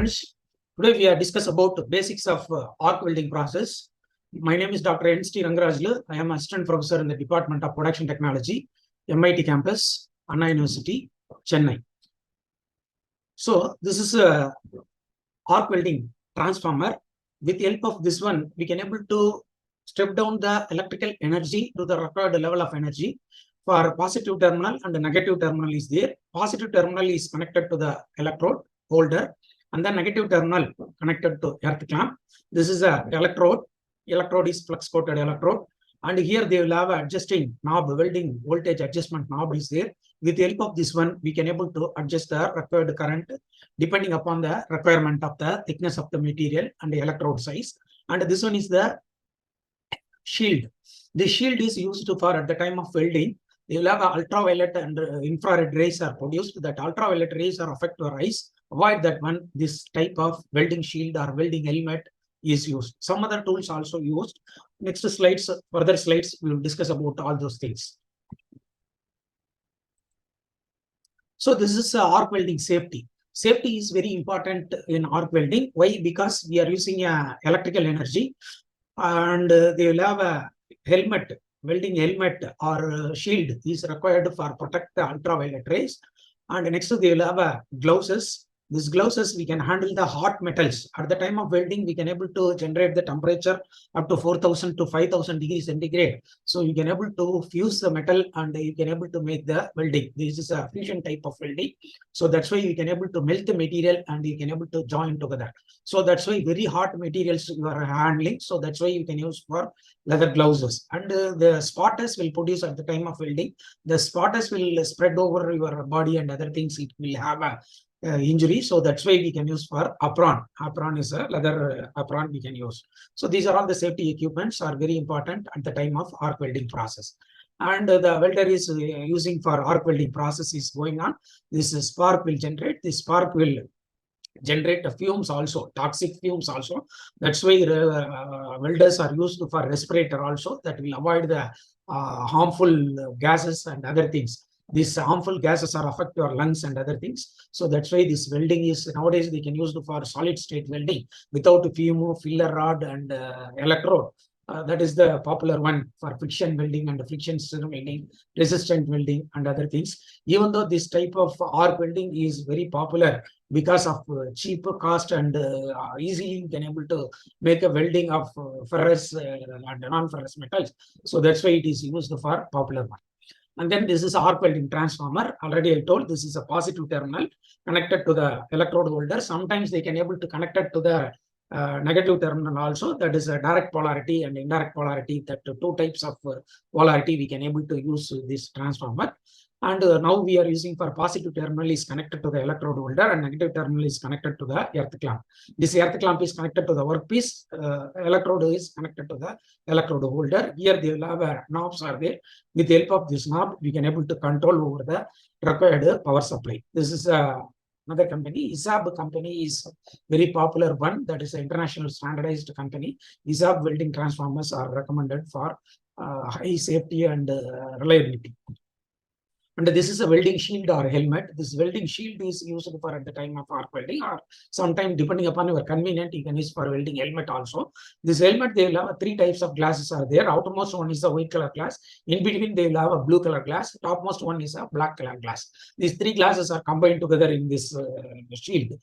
friends, today we are discuss about basics of arc welding process. My name is Dr. N.S.T. Rangarajlu. I am assistant professor in the Department of Production Technology, MIT campus, Anna University, Chennai. So this is a arc welding transformer. With the help of this one, we can able to step down the electrical energy to the required level of energy. For positive terminal and the negative terminal is there. Positive terminal is connected to the electrode holder, and the negative terminal connected to earth clamp. This is a electrode. Electrode is flux coated electrode, and here they will have adjusting knob, welding voltage adjustment knob is there. With the help of this one, we can able to adjust the required current depending upon the requirement of the thickness of the material and the electrode size. And this one is the shield. The shield is used for at the time of welding. They will have ultraviolet and infrared rays are produced. That ultraviolet rays are affect your eyes. Avoid that one. This type of welding shield or welding helmet is used. Some other tools also used. Next slides, further slides, we will discuss about all those things. So this is arc welding safety. Safety is very important in arc welding. Why? Because we are using electrical energy, and they will have a helmet. Welding helmet or shield is required for protect the ultraviolet rays. And next they will have gloves. These gloves, we can handle the hot metals. At the time of welding, we can able to generate the temperature up to 4,000 to 5,000 degrees centigrade. So you can able to fuse the metal and you can able to make the welding. This is a fusion type of welding. So that's why you can able to melt the material and you can able to join together. So that's why very hot materials you are handling. So that's why you can use for leather gloves. And the spotters will produce at the time of welding. The spotters will spread over your body and other things. It will have a injury. So that's why we can use for apron. Apron is a leather apron we can use. So these are all the safety equipments are very important at the time of arc welding process. And the welder is using for arc welding process is going on. This spark will generate. This spark will generate fumes also, toxic fumes also. That's why welders are used for respirator also, that will avoid the harmful gases and other things. These harmful gases are affect your lungs and other things. So that's why this welding is nowadays they can use for solid state welding without fume, filler rod and electrode. That is the popular one for friction welding and friction stir welding, resistant welding and other things. Even though this type of arc welding is very popular because of cheap cost and easily you can able to make a welding of ferrous and non-ferrous metals. So that's why it is used for popular one. And then this is arc welding transformer. Already I told this is a positive terminal connected to the electrode holder. Sometimes they can able to connect it to the negative terminal also. That is a direct polarity and indirect polarity. That two types of polarity we can able to use this transformer. And now we are using for positive terminal is connected to the electrode holder and negative terminal is connected to the earth clamp. This earth clamp is connected to the workpiece. Electrode is connected to the electrode holder. Here they will have knobs are there. With the help of this knob, we can able to control over the required power supply. This is another company. ISAB company is very popular one. That is an international standardized company. ISAB welding transformers are recommended for high safety and reliability. And this is a welding shield or helmet. This welding shield is used for at the time of arc welding, or sometime depending upon your convenient, you can use for welding helmet also. This helmet, they will have three types of glasses are there. Outermost one is a white color glass. In between, they will have a blue color glass. Topmost one is a black color glass. These three glasses are combined together in this shield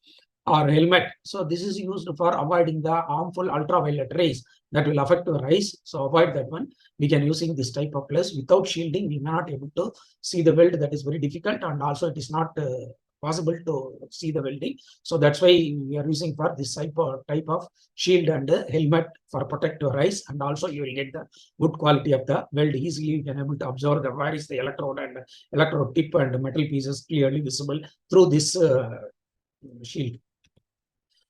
or helmet. So this is used for avoiding the harmful ultraviolet rays that will affect your eyes. So avoid that one. We can using this type of glass. Without shielding, we may not able to see the weld. That is very difficult, and also it is not possible to see the welding. So that's why we are using for this type of shield and helmet for protect your eyes, and also you will get the good quality of the weld. Easily you can able to observe the where is the electrode and electrode tip and metal pieces clearly visible through this shield.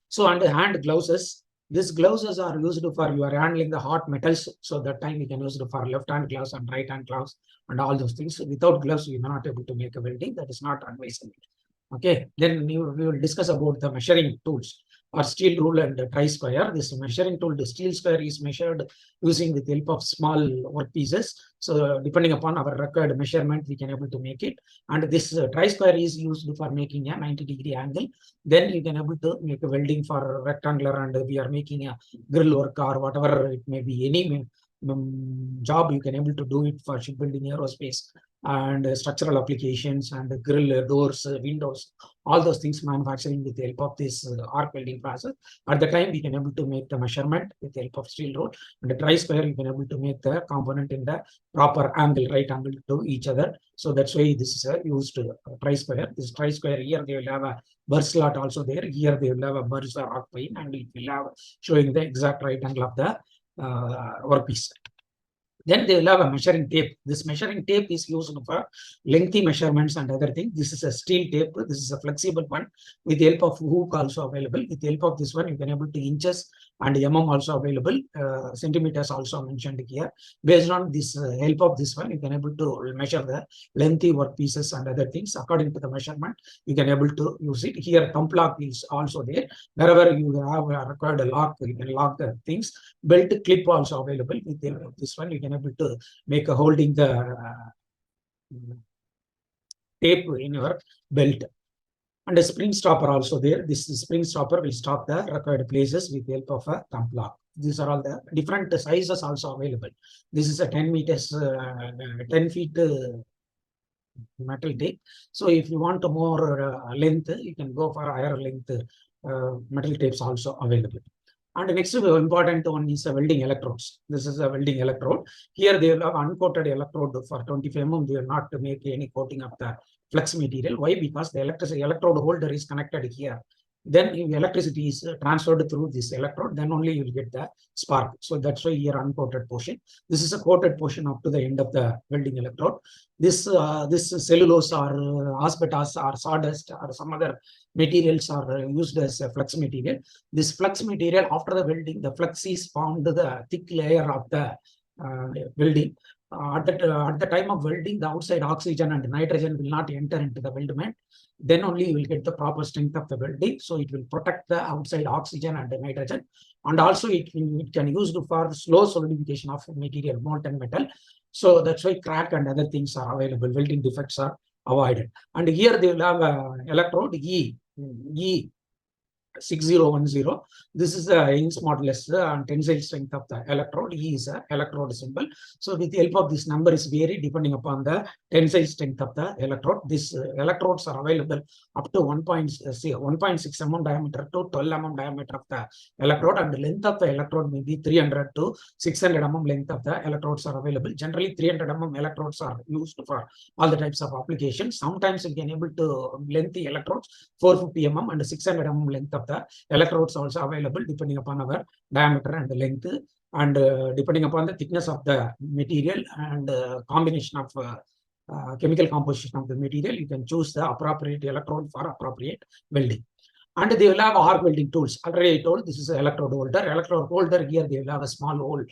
So under hand gloves. These gloves are used for you are handling the hot metals. So that time you can use it for left hand gloves and right hand gloves and all those things. So without gloves, you are not able to make a welding. That is not advisable. Okay. Then we will discuss about the measuring tools. or steel rule and tri-square. This measuring tool, the steel square is measured using with the help of small workpieces. So depending upon our required measurement, we can able to make it. And this tri-square is used for making a 90-degree angle. Then you can able to make a welding for rectangular, and we are making a grill work or whatever it may be, any job you can able to do it for shipbuilding, aerospace, and structural applications, and grill, doors, windows, all those things manufacturing with the help of this arc welding process. At the time, we can able to make the measurement with the help of steel rule, and the tri-square you can able to make the component in the proper angle, right angle to each other. So that's why this is used tri-square. This tri-square here they will have a burr slot also there. Here they will have a burrs or arc pin, and it will have showing the exact right angle of the workpiece. Then they will have a measuring tape. This measuring tape is used for lengthy measurements and other things. This is a steel tape. This is a flexible one with the help of hook also available. With the help of this one, you can able to inches and mm also available. Centimeters also mentioned here. Based on this help of this one, you can able to measure the lengthy work pieces and other things according to the measurement. You can able to use it. Here, thumb lock is also there. Wherever you have required a lock, you can lock the things. Belt clip also available. With this one, you can able to make a holding the tape in your belt. And a spring stopper also there. This spring stopper will stop the required places with the help of a thumb lock. These are all the different sizes also available. This is a 10 meters, 10 feet metal tape. So if you want more length, you can go for higher length metal tapes also available. And the next important one is welding electrodes. This is a welding electrode. Here they will have uncoated electrode for 25 mm. They will not make any coating of the flex material. Why? Because the electrode holder is connected here. Then if electricity is transferred through this electrode, then only you will get the spark. So that's why here uncoated portion. This is a coated portion up to the end of the welding electrode. This cellulose or asbestos or sawdust or some other materials are used as a flex material. This flex material, after the welding, the flex is formed the thick layer of the welding. At the time of welding, the outside oxygen and nitrogen will not enter into the weldment. Then only you will get the proper strength of the welding. So it will protect the outside oxygen and the nitrogen. And also it can use for slow solidification of material, molten metal. So that's why crack and other things are available. Welding defects are avoided. And here they will have electrode E 6010. This is the Young's modulus and tensile strength of the electrode. E is a electrode symbol. So with the help of this number is vary depending upon the tensile strength of the electrode. These electrodes are available up to 1.6 mm diameter to 12 mm diameter of the electrode, and the length of the electrode may be 300 to 600 mm length of the electrodes are available. Generally 300 mm electrodes are used for all the types of applications. Sometimes you can able to lengthy electrodes 450 mm and 600 mm length of the electrodes also available depending upon our diameter and length, and depending upon the thickness of the material and combination of chemical composition of the material, you can choose the appropriate electrode for appropriate welding. And they will have arc welding tools. Already I told this is an electrode holder. Electrode holder here they will have a small hole,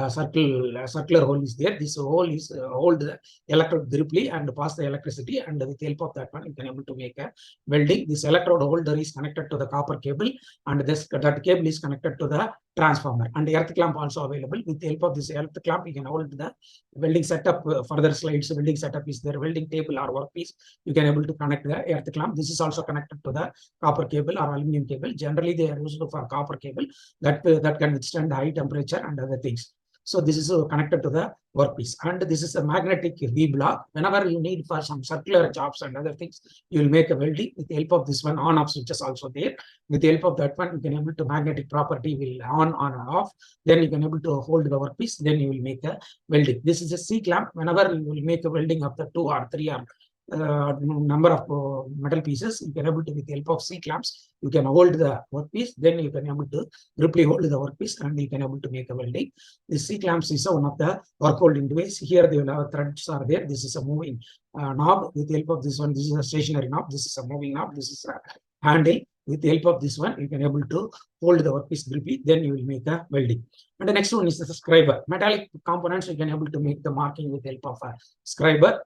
circular hole is there. This hole is hold the electrode directly and pass the electricity. And with the help of that one, you can able to make a welding. This electrode holder is connected to the copper cable, and that cable is connected to the transformer. And the earth clamp also available. With the help of this earth clamp, you can hold the welding setup. Further slides, welding setup is there. Welding table or workpiece, you can able to connect the earth clamp. This is also connected to the copper cable or aluminum cable. Generally, they are used for copper cable that can withstand high temperature and other things. So this is connected to the workpiece, and this is a magnetic V block. Whenever you need for some circular jobs and other things, you will make a welding with the help of this one. On-off switch is also there. With the help of that one, you can able to magnetic property will on and off. Then you can able to hold the workpiece. Then you will make a welding. This is a C clamp. Whenever you will make a welding of the 2 or 3 or number of metal pieces, you can able to, with the help of C clamps, you can hold the workpiece. Then you can able to griply hold the workpiece, and you can able to make a welding. The C clamps is one of the work holding device. Here they will have threads are there. This is a moving knob. With the help of this one, this is a stationary knob. This is a moving knob. This is a handle. With the help of this one, you can able to hold the workpiece griply. Then you will make a welding. And the next one is the scriber. Metallic components, you can able to make the marking with the help of a scriber.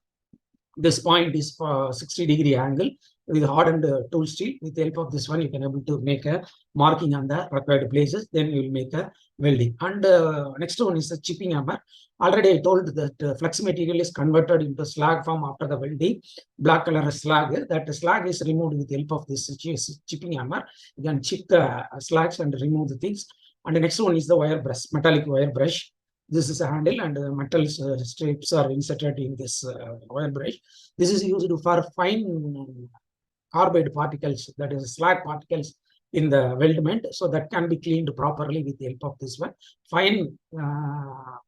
This point is for 60-degree angle. with hardened tool steel. With the help of this one, you can able to make a marking on the required places. Then you will make a welding. And next one is the chipping hammer. Already I told that flex material is converted into slag form after the welding. Black color slag. That slag is removed with the help of this chipping hammer. You can chip the slags and remove the things. And the next one is the wire brush, metallic wire brush. This is a handle, and metal strips are inserted in this wire brush. This is used for fine carbide particles, that is slag particles in the weldment, so that can be cleaned properly with the help of this one. Fine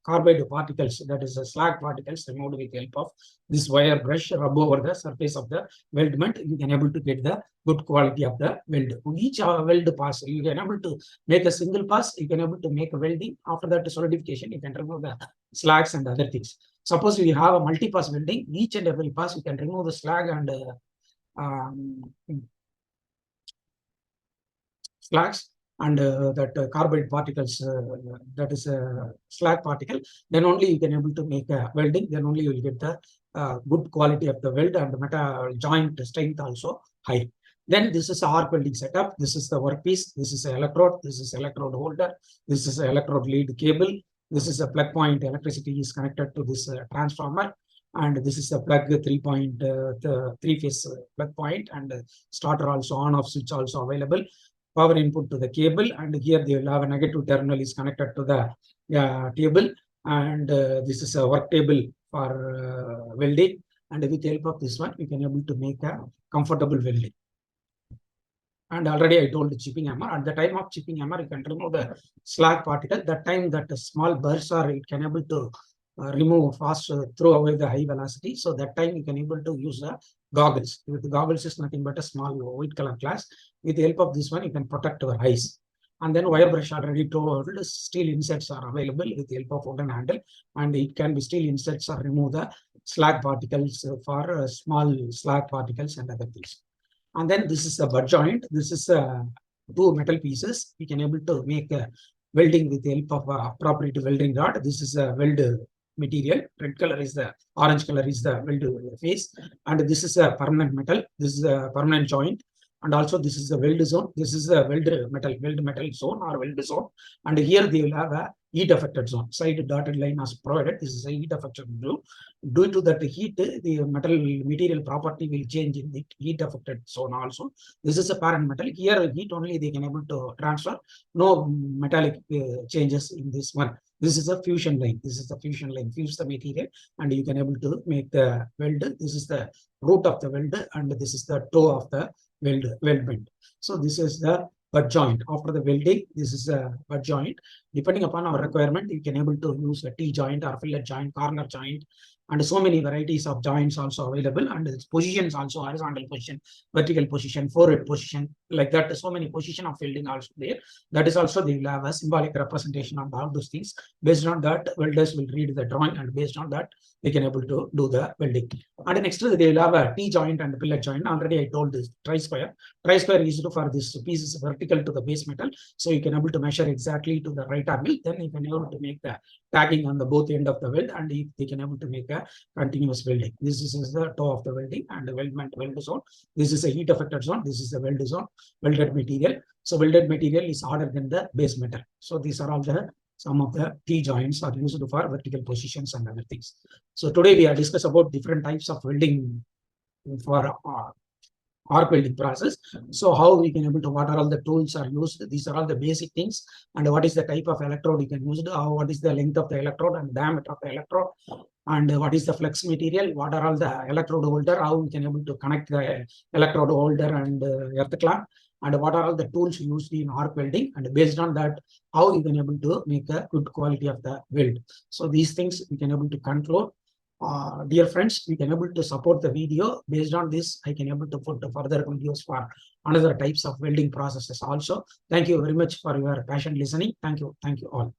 carbide particles, that is slag particles, removed with the help of this wire brush, rub over the surface of the weldment. You can able to get the good quality of the weld. Each weld pass, you can able to make a single pass, you can able to make a welding. After that solidification, you can remove the slags and other things. Suppose we have a multi-pass welding, each and every pass you can remove the slag and slags and that carbide particles, that is a slag particle. Then only you can able to make a welding. Then only you will get the good quality of the weld, and metal joint strength also high. Then this is arc welding setup. This is the workpiece. This is an electrode. This is electrode holder. This is an electrode lead cable. This is a plug point. Electricity is connected to this transformer. And this is a plug 3-phase plug point, and starter also on off switch also available. Power input to the cable, and here they will have a negative terminal is connected to the table, and this is a work table for welding. And with the help of this one, you can able to make a comfortable welding. And already I told the chipping hammer. At the time of chipping hammer, you can remove the slag particle. That time that the small bursts are, it can able to remove fast, throw away the high velocity. So that time you can able to use the goggles. With the goggles is nothing but a small white color glass. With the help of this one, you can protect your eyes. And then wire brush, already told, steel insets are available with the help of wooden handle, and it can be steel insets or remove the slag particles for small slag particles and other things. And then this is a butt joint. This is two metal pieces. We can able to make a welding with the help of appropriate welding rod. This is a weld material. Red color is the, orange color is the weld face. And this is a permanent metal. This is a permanent joint. And also this is the weld zone. This is the weld metal zone or weld zone. And here they will have a heat affected zone. Side dotted line as provided. This is a heat affected zone. Due to that heat, the metal material property will change in the heat affected zone also. This is a parent metal. Here heat only they can able to transfer. No metallic changes in this one. This is a fusion line. This is the fusion line. Fuse the material and you can able to make the weld. This is the root of the weld, and this is the toe of the weldment. So this is the butt joint. After the welding, this is a butt joint. Depending upon our requirement, you can able to use a T-joint or fillet joint, corner joint, and so many varieties of joints also available. And its positions also, horizontal position, vertical position, forward position, like that. So many position of welding also there. That is also they will have a symbolic representation on all those things. Based on that, welders will read the drawing, and based on that, they can able to do the welding. And next, they will have a T-joint and fillet joint. Already I told this tri-square. Tri-square is used for this piece is vertical to the base metal, so you can able to measure exactly to the right angle. Then you can able to make the tagging on the both end of the weld, and they can able to make a continuous welding. This is the toe of the welding and the weld zone. This is a heat affected zone. This is the weld zone, welded material. So welded material is harder than the base metal. So these are all the some of the T-joints are used for vertical positions and other things. So today we are discuss about different types of welding for arc welding process. So how we can able to, what are all the tools are used? These are all the basic things. And what is the type of electrode you can use? What is the length of the electrode and diameter of the electrode? And what is the flex material? What are all the electrode holder? How we can able to connect the electrode holder and earth clamp? And what are all the tools used in arc welding? And based on that, how you can able to make a good quality of the weld. So these things we can able to control. Dear friends, we can able to support the video. Based on this, I can able to put further videos for another types of welding processes also. Thank you very much for your patient listening. Thank you all.